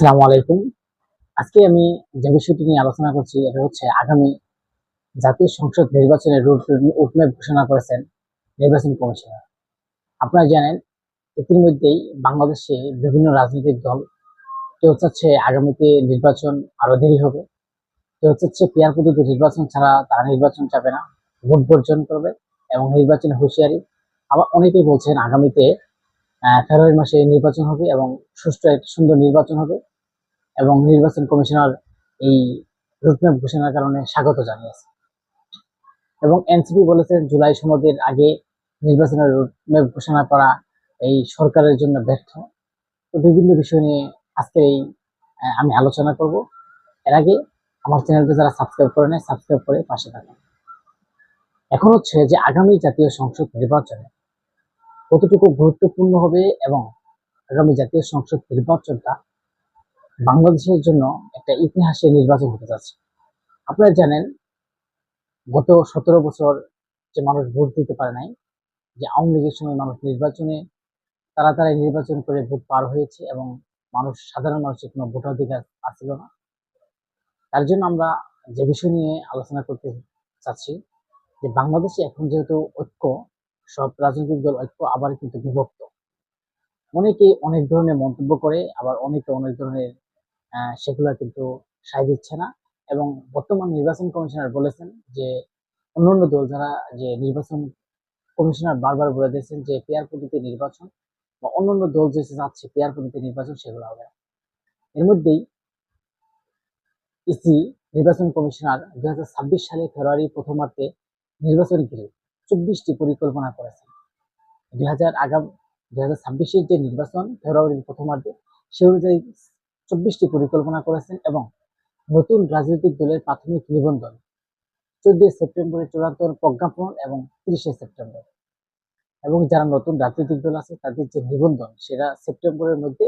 আসসালামু আলাইকুম। আজকে আমি যে বিষয়টি নিয়ে আলোচনা করছি এটা হচ্ছে আগামী জাতীয় সংসদ নির্বাচনের রোডম্যাপ ঘোষণা করেছেন নির্বাচন কমিশনার। আপনারা জানেন ইতিমধ্যেই বাংলাদেশে বিভিন্ন রাজনৈতিক দল কেউ চাচ্ছে আগামীতে নির্বাচন আরো দেরি হবে, কেউ চাচ্ছে পেয়ার পদ্ধতি নির্বাচন ছাড়া তারা নির্বাচন চাবে না, ভোট বর্জন করবে এবং নির্বাচনে হুঁশিয়ারি। আবার অনেকেই বলছেন আগামীতে ফেব্রুয়ারি মাসে নির্বাচন হবে এবং সুষ্ঠু একটা সুন্দর নির্বাচন হবে এবং নির্বাচন কমিশনার এই রুটম্যাপ ঘোষণার কারণে স্বাগত জানিয়েছে। এবং এনসিপি বলেছে জুলাই সনদের আগে নির্বাচনের রুটম্যাপ ঘোষণা করা এই সরকারের জন্য ব্যর্থ। তো বিভিন্ন বিষয় নিয়ে আজকে এই আমি আলোচনা করব। এর আগে আমার চ্যানেলটা যারা সাবস্ক্রাইব করে নেয় সাবস্ক্রাইব করে পাশে থাকেন। এখন হচ্ছে যে আগামী জাতীয় সংসদ নির্বাচনে কতটুকু গুরুত্বপূর্ণ হবে এবং আগামী জাতীয় সংসদ নির্বাচনটা বাংলাদেশের জন্য একটা ইতিহাসের নির্বাচন হতে যাচ্ছে। আপনারা জানেন গত 17 বছর যে মানুষ ভোট দিতে পারে নাই, যে আওয়ামী লীগের সময় মানুষ নির্বাচনে তাড়াতাড়ি নির্বাচন করে ভোট পার হয়েছে এবং সাধারণ মানুষের কোনো ভোটাধিকার আসছিল না। তার জন্য আমরা যে বিষয় নিয়ে আলোচনা করতে চাচ্ছি যে বাংলাদেশে এখন যেহেতু ঐক্য, সব রাজনৈতিক দল ঐক্য আবার কিন্তু বিভক্ত। অনেকে অনেক ধরনের মন্তব্য করে, আবার অনেকে অনেক ধরনের সেগুলা কিন্তু সায় দিচ্ছে না। এবং বর্তমান নির্বাচন কমিশনার বলেছেন যে অন্যান্য দল যারা যে নির্বাচন কমিশনার বারবার বলে দিয়েছেন যে পেয়ার পদ্ধতি নির্বাচন বা অন্যান্য দল যে চাচ্ছে পেয়ার পদ্ধতি নির্বাচন সেগুলো হবে না। এর মধ্যেই ইসি নির্বাচন কমিশনার 2026 সালে ফেব্রুয়ারি প্রথমার্ধে নির্বাচন ঘিরে 24টি পরিকল্পনা করেছেন। 2026-এর যে নির্বাচন ফেব্রুয়ারির প্রথমার্ধে সে অনুযায়ী 24টি পরিকল্পনা করেছেন এবং নতুন রাজনৈতিক দলের প্রাথমিক নিবন্ধন 14 সেপ্টেম্বরে চূড়ান্ত প্রজ্ঞাপন এবং 30 সেপ্টেম্বর, এবং যারা নতুন রাজনৈতিক দল আছে তাদের যে নিবন্ধন সেটা সেপ্টেম্বরের মধ্যে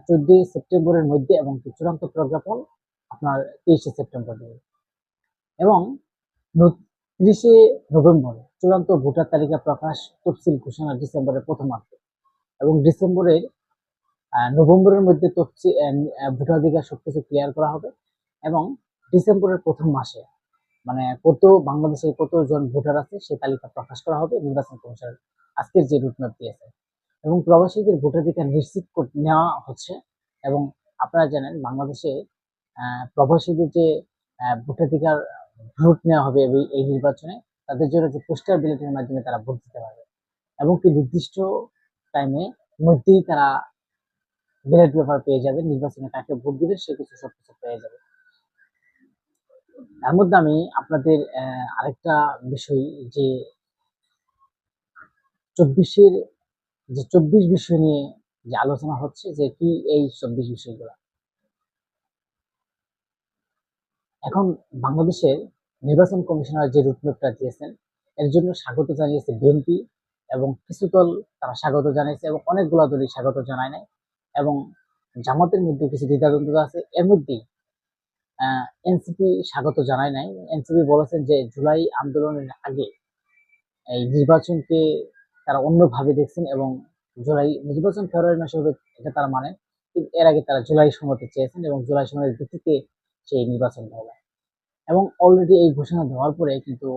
14 সেপ্টেম্বরের মধ্যে এবং চূড়ান্ত প্রজ্ঞাপন আপনার 23 সেপ্টেম্বর দেবে। এবং 30 নভেম্বর চূড়ান্ত ভোটার তালিকা প্রকাশ, তফসিল ঘোষণা ডিসেম্বরের প্রথমার্ধে, এবং নভেম্বরের মধ্যে তফসিল ভোটাধিকার সবকিছু ক্লিয়ার করা হবে এবং ডিসেম্বরের প্রথম মাসে মানে বাংলাদেশে কতজন ভোটার আছে সে তালিকা প্রকাশ করা হবে নির্বাচন কমিশনের আজকের যে রুটম্যাপ দিয়েছে। এবং প্রবাসীদের ভোটাধিকার নিশ্চিত নেওয়া হচ্ছে। এবং আপনারা জানেন বাংলাদেশে প্রবাসীদের যে ভোটাধিকার ভোট নেওয়া হবে এই নির্বাচনে, তাদের জন্য যে পোস্টাল ব্যালটের মাধ্যমে তারা ভোট দিতে পারবে এবং কি নির্দিষ্ট টাইমে মধ্যেই তারা ব্যালট পেপার পেয়ে যাবে, নির্বাচনে কাকে ভোট দিবে সে কিছু সবকিছু পেয়ে যাবে। তার মধ্যে আমি আপনাদের আরেকটা বিষয় যে 24 বিষয় নিয়ে যে আলোচনা হচ্ছে যে কি এই 24 বিষয়গুলো। এখন বাংলাদেশের নির্বাচন কমিশনার যে রুটম্যাপটা দিয়েছেন এর জন্য স্বাগত জানিয়েছে বিএনপি এবং কিছু দল তারা স্বাগত জানিয়েছে এবং অনেকগুলো দলই স্বাগত জানায় নাই এবং জামাতের মধ্যে কিছু দ্বিধাদ্বন্দ্ব আছে। এর মধ্যেই এনসিপি স্বাগত জানায় নাই। এনসিপি বলেছেন যে জুলাই আন্দোলনের আগে এই নির্বাচনকে তারা অন্যভাবে দেখছেন এবং জুলাই নির্বাচন ফেব্রুয়ারি মাসে হবে এটা তারা মানেন, কিন্তু এর আগে তারা জুলাই সময়তে চেয়েছেন এবং জুলাই সময়ের ভিত্তিতে সেই নির্বাচন হবে। এবং অলরেডি এই ঘোষণা দেওয়ার পরে কিন্তু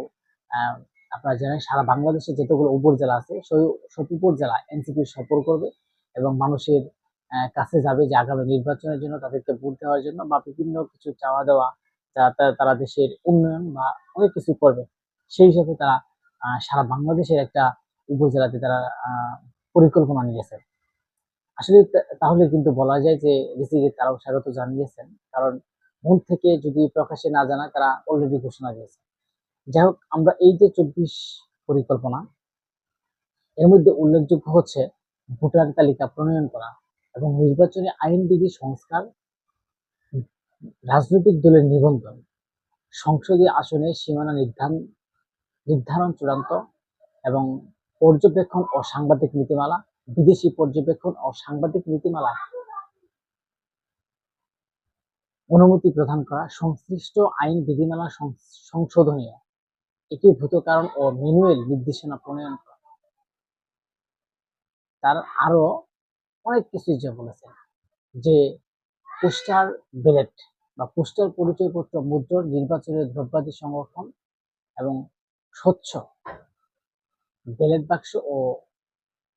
আপনারা জানেন সারা বাংলাদেশে যতগুলো উপজেলা আছে সব উপজেলা এনসিপি সফর করবে এবং মানুষের কাছে যাবে যে আগামী নির্বাচনের জন্য তাদেরকে ভোট দেওয়ার জন্য বা বিভিন্ন কিছু চাওয়া দেওয়া যা তারা দেশের উন্নয়ন বা অনেক কিছু করবে। সেই হিসাবে তারা সারা বাংলাদেশের একটা উপজেলাতে তারা পরিকল্পনা নিয়েছে। আসলে তাহলে কিন্তু বলা যায় যে রিসিকে তারাও স্বাগত জানিয়েছেন, কারণ মন থেকে যদি প্রকাশে না জানায় তারা অলরেডি ঘোষণা দিয়েছে। যাই হোক, আমরা এই যে 24 পরিকল্পনা এর মধ্যে উল্লেখযোগ্য হচ্ছে ভোটার তালিকা প্রণয়ন করা এবং নির্বাচনী আইনবিধি সংস্কার, রাজনৈতিক দলের নিবন্ধন, সংসদীয় আসনের সীমানা নির্ধারণ চূড়ান্ত, এবং পর্যবেক্ষণ ও সাংবাদিক নীতিমালা, বিদেশি পর্যবেক্ষণ ও সাংবাদিক নীতিমালা অনুমতি প্রদান করা, সংশ্লিষ্ট আইন বিধিমালা সংশোধনীয়, একীভূত কারণ ও ম্যানুয়াল নির্দেশনা প্রণয়ন করা। তার আরো অনেক কিছু যে বলেছেন যে পোস্টার ব্যালট বা পোস্টার পরিচয়পত্র মুদ্রণ, নির্বাচনের দ্রব্যাদি সংরক্ষণ এবং স্বচ্ছ ব্যালট বাক্স ও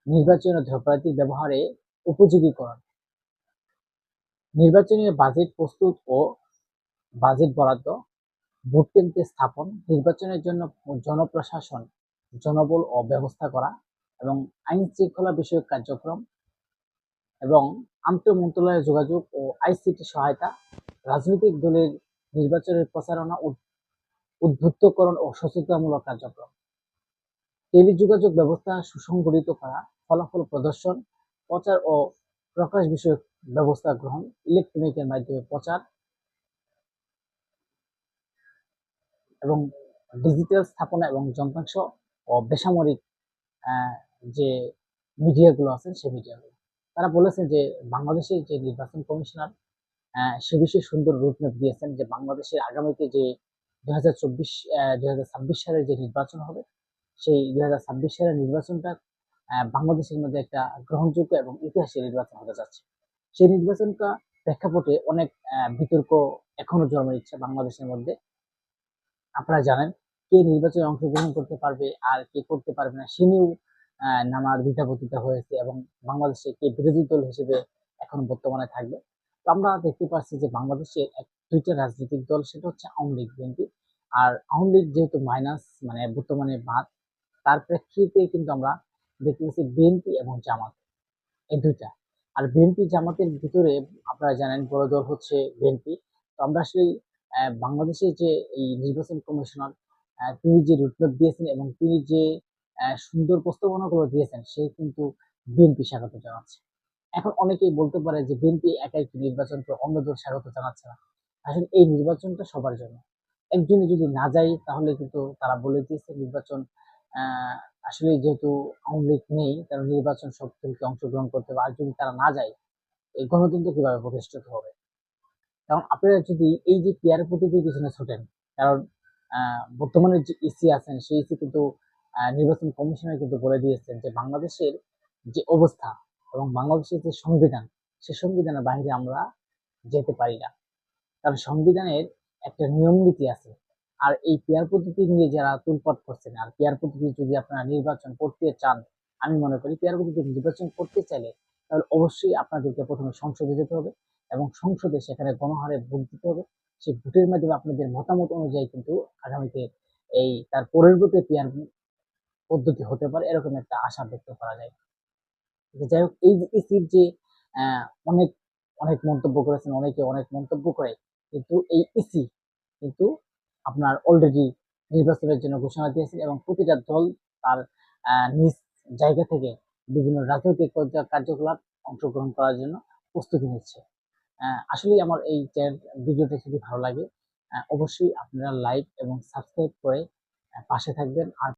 নির্বাচনের দ্রব্যাদি ব্যবহারে উপযোগীকরণ, নির্বাচনী বাজেট প্রস্তুত ও বাজেট বরাদ্দ, ভোট কেন্দ্র স্থাপন, নির্বাচনের জন্য জনপ্রশাসন, জনবল ও ব্যবস্থা করা এবং আইন শৃঙ্খলা বিষয়ক কার্যক্রম এবং আন্তঃ মন্ত্রণালয়ের যোগাযোগ ও আইসিটি সহায়তা, রাজনৈতিক দলের নির্বাচনের প্রচারণা, উদ্বুদ্ধকরণ ও সচেতনতামূলক কার্যক্রম, টেলিযোগাযোগ ব্যবস্থা সুসংগঠিত করা, ফলাফল প্রদর্শন, প্রচার ও প্রকাশ বিষয়ক ব্যবস্থা গ্রহণ, ইলেকট্রনিকের মাধ্যমে প্রচার এবং ডিজিটাল স্থাপনা এবং যন্ত্রাংশ ও বেসামরিক যে মিডিয়াগুলো আছে সেই মিডিয়াগুলো। তারা বলেছেন যে বাংলাদেশের যে নির্বাচন কমিশনার সে বিষয়ে সুন্দর রোডম্যাপ দিয়েছেন যে বাংলাদেশের আগামীতে যে 2024-2026 সালে যে নির্বাচন হবে সেই 2026 সালের নির্বাচনটা বাংলাদেশের মধ্যে একটা গ্রহণযোগ্য এবং ইতিহাসের নির্বাচন হতে যাচ্ছে। সেই নির্বাচনটা প্রেক্ষাপটে অনেক বিতর্ক এখনো জন্ম নিচ্ছে বাংলাদেশের মধ্যে। আপনারা জানেন কে নির্বাচনে অংশগ্রহণ করতে পারবে আর কে করতে পারবে না সে নিয়েও নানা দ্বিধাদ্বন্দ্ব হয়েছে এবং বাংলাদেশে কে বিরোধী দল হিসেবে এখন বর্তমানে থাকবে। তো আমরা দেখতে পাচ্ছি যে বাংলাদেশে দুইটা রাজনৈতিক দল, সেটা হচ্ছে আওয়ামী লীগ, বিএনপি। আর আওয়ামী লীগ যেহেতু মাইনাস মানে বর্তমানে বাদ, তার প্রেক্ষিতে কিন্তু আমরা দেখতে পাচ্ছি বিএনপি এবং জামাত, এই দুইটা। আর বিএনপি জামাতের ভিতরে আপনারা জানেন বড় দল হচ্ছে বিএনপি। তো আমরা আসলে বাংলাদেশের যে এই নির্বাচন কমিশনার তিনি যে রুটম্যাপ দিয়েছেন এবং তিনি যে সুন্দর প্রস্তাবনাগুলো দিয়েছেন সে কিন্তু বিএনপি স্বাগত জানাচ্ছে। এখন অনেকেই বলতে পারে যে বিএনপি একাই কি নির্বাচনকে, অন্য দল স্বাগত জানাচ্ছে না। আসলে এই নির্বাচনটা সবার জন্য। একজনে যদি না যায় তাহলে কিন্তু তারা বলে দিয়েছে নির্বাচন আসলে যেহেতু আওয়ামী লীগ নেই তারা নির্বাচন সব দলকে অংশগ্রহণ করতে হবে। আর যদি তারা না যায় এই গণতন্ত্র কিভাবে প্রতিষ্ঠিত হবে? কারণ আপনারা যদি এই যে পেয়ার পদ্ধতির পিছনে ছোটেন, কারণ বর্তমানে যে ইসি আছেন সেই ইসি কিন্তু নির্বাচন কমিশনার কিন্তু বলে দিয়েছেন যে বাংলাদেশের যে অবস্থা এবং বাংলাদেশের যে সংবিধান সে সংবিধানের বাইরে আমরা যেতে পারি না। কারণ সংবিধানের একটা নিয়ম নীতি আছে। আর এই পেয়ার পদ্ধতি নিয়ে যারা তুলপাট করছেন, আর পেয়ার পদ্ধতি যদি আপনারা নির্বাচন করতে চান, আমি মনে করি পেয়ার পদ্ধতি নির্বাচন করতে চাইলে তাহলে অবশ্যই আপনাদেরকে প্রথমে সংসদে যেতে হবে এবং সংসদে সেখানে গণহারে ভোট দিতে হবে। সেই ভোটের মাধ্যমে আপনাদের মতামত অনুযায়ী কিন্তু আগামীতে এই তার পরিবর্তে পেয়ার পদ্ধতি হতে পারে এরকম একটা আশা ব্যক্ত করা যায়। যাই হোক, এই যে ইসির যে অনেক অনেক মন্তব্য করেছেন, অনেকে অনেক মন্তব্য করে, কিন্তু এই ইসি কিন্তু আপনার অলরেডি নির্বাচনের জন্য ঘোষণা দিয়েছে এবং প্রতিটা দল তার নিজ জায়গা থেকে বিভিন্ন রাজনৈতিক কার্যকলাপ অংশগ্রহণ করার জন্য প্রস্তুতি নিচ্ছে। আসলে আমার এই ভিডিওটা যদি ভালো লাগে অবশ্যই আপনারা লাইক এবং সাবস্ক্রাইব করে পাশে থাকবেন। আর